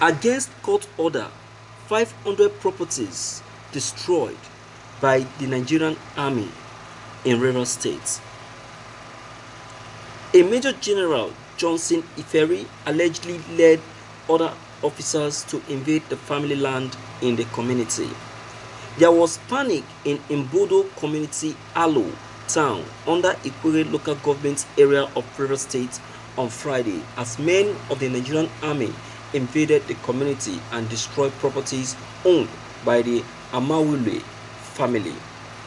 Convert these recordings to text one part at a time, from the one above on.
Against court order, 500 properties destroyed by the Nigerian Army in Rivers State. A Major General Johnson Iferi allegedly led other officers to invade the family land in the community. There was panic in Imbodo community Alo town under Ikwere local government area of Rivers State on Friday as men of the Nigerian Army invaded the community and destroyed properties owned by the Amawule family.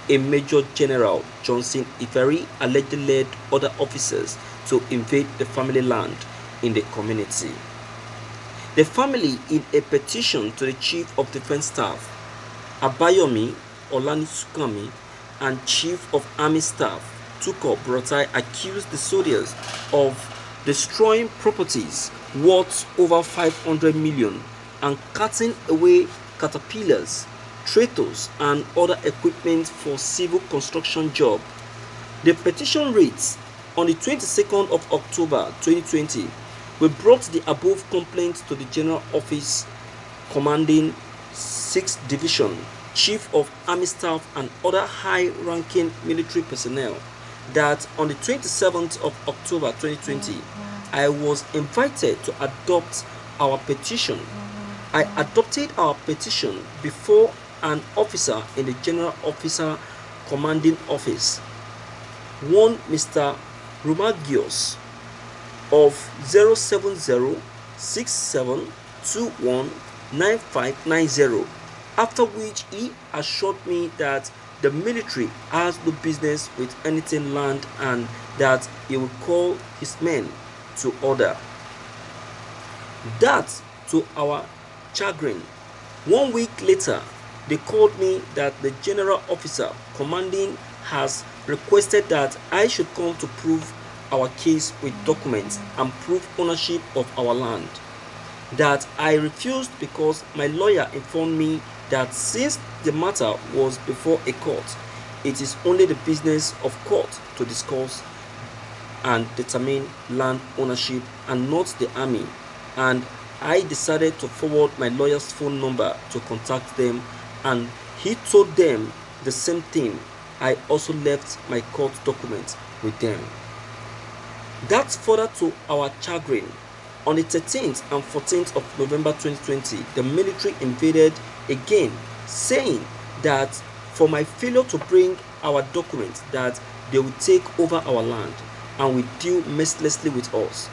A Major General Johnson Iferi allegedly led other officers to invade the family land in the community. The family, in a petition to the Chief of Defense Staff, Abayomi Olanisukami, and Chief of Army Staff, Tuko Brotai, accused the soldiers of destroying properties worth over 500 million and cutting away caterpillars, tractors, and other equipment for civil construction job. The petition reads, on the 22nd of October 2020, we brought the above complaint to the General Office commanding 6th Division, Chief of Army Staff, and other high-ranking military personnel that on the 27th of October 2020, I was invited to adopt our petition. I adopted our petition before an officer in the General Officer Commanding Office, one Mr. Rumagios of 07067219590, after which he assured me that the military has no business with anything land and that he will call his men to order. That to our chagrin. 1 week later, they called me that the General Officer Commanding has requested that I should come to prove our case with documents and prove ownership of our land. That I refused because my lawyer informed me that since the matter was before a court, it is only the business of court to discuss and determine land ownership and not the army, and I decided to forward my lawyer's phone number to contact them, and he told them the same thing. I also left my court documents with them. That's further to our chagrin. On the 13th and 14th of November 2020, the military invaded again, saying that for my failure to bring our documents that they will take over our land and will deal mercilessly with us.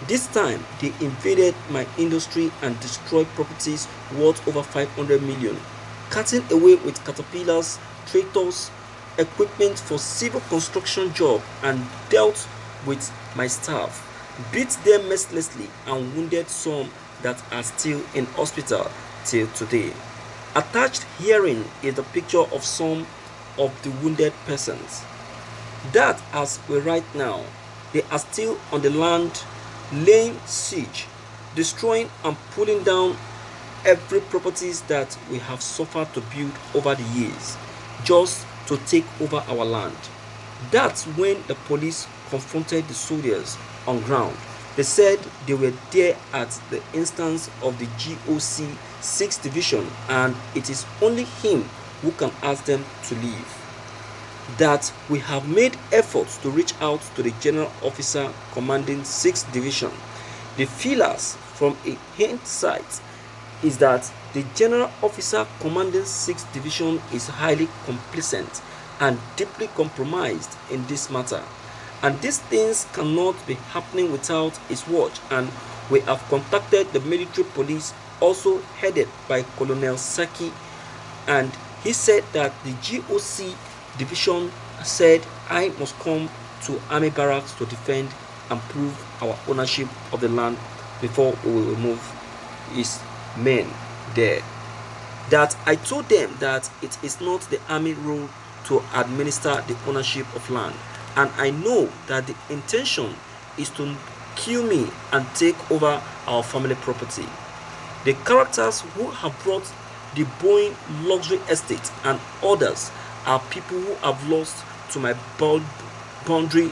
This time, they invaded my industry and destroyed properties worth over 500 million, cutting away with caterpillars, tractors, equipment for civil construction job, and dealt with my staff, beat them mercilessly, and wounded some that are still in hospital till today. Attached herein is the picture of some of the wounded persons. That as we write now, they are still on the land, laying siege, destroying and pulling down every properties that we have suffered to build over the years, just to take over our land. That's when the police confronted the soldiers on ground. They said they were there at the instance of the GOC 6th Division, and it is only him who can ask them to leave. That we have made efforts to reach out to the General Officer Commanding 6th Division. The feelers from a hindsight is that the General Officer Commanding 6th Division is highly complicit and deeply compromised in this matter, and these things cannot be happening without his watch, and we have contacted the military police, also headed by Colonel Saki, and he said that the GOC division said I must come to Army barracks to defend and prove our ownership of the land before we will remove his men there. That I told them that it is not the Army role to administer the ownership of land, and I know that the intention is to kill me and take over our family property. The characters who have brought the Boeing luxury estate and others are people who have lost to my boundary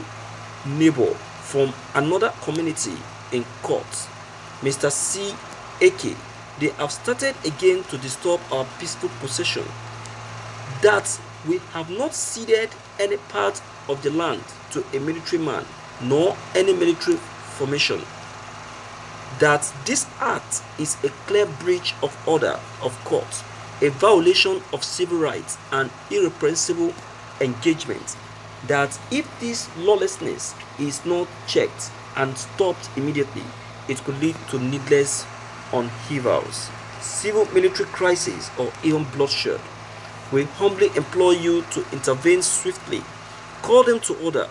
neighbor from another community in court, Mr. C. A.K. they have started again to disturb our peaceful possession, that we have not ceded any part of the land to a military man nor any military formation, that this act is a clear breach of order of court, a violation of civil rights and irrepressible engagement, that if this lawlessness is not checked and stopped immediately, it could lead to needless upheavals, civil military crises, or even bloodshed. We humbly implore you to intervene swiftly, call them to order,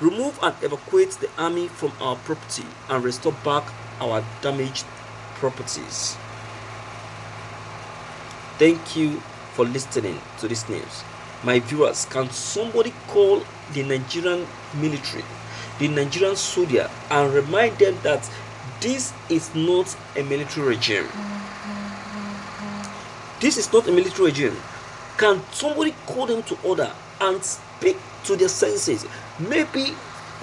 remove and evacuate the army from our property, and restore back our damaged properties. Thank you for listening to this news. My viewers, can somebody call the Nigerian military, the Nigerian soldier, and remind them that this is not a military regime? This is not a military regime. Can somebody call them to order and speak to their senses? Maybe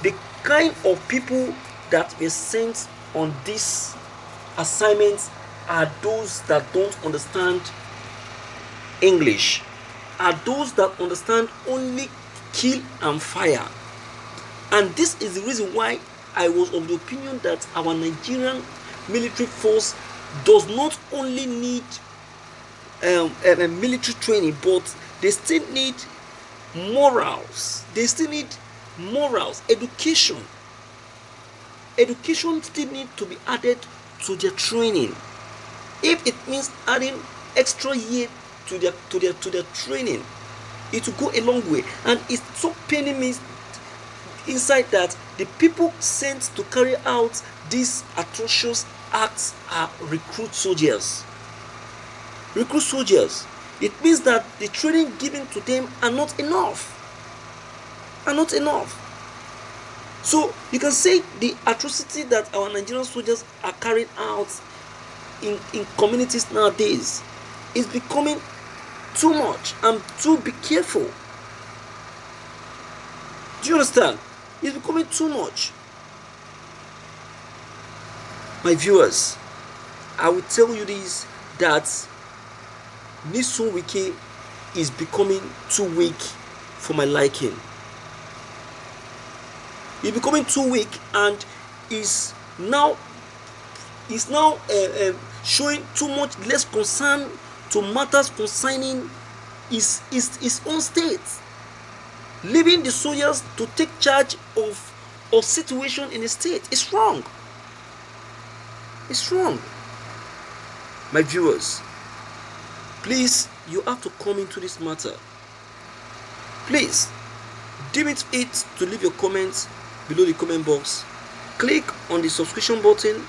the kind of people that were sent on this assignment are those that don't understand English, are those that understand only kill and fire. And this is the reason why I was of the opinion that our Nigerian military force does not only need a military training, but they still need morals. They still need morals, education. Education still need to be added to their training. If it means adding extra year to their training, it will go a long way. And it's so paining me inside that the people sent to carry out these atrocious acts are recruit soldiers. Recruit soldiers. It means that the training given to them are not enough. So you can say the atrocity that our Nigerian soldiers are carrying out in communities nowadays is becoming too much, and to be careful. Do you understand? It's becoming too much. My viewers, I will tell you this, that Nyesom Wike is becoming too weak for my liking. He's becoming too weak and is now showing too much less concern to matters concerning his own state, leaving the soldiers to take charge of situation in the state. It's wrong. My viewers, please, you have to come into this matter. Please, deem it to leave your comments below the comment box. Click on the subscription button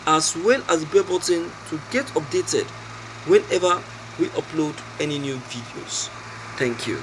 as well as the bell button to get updated whenever we upload any new videos. Thank you.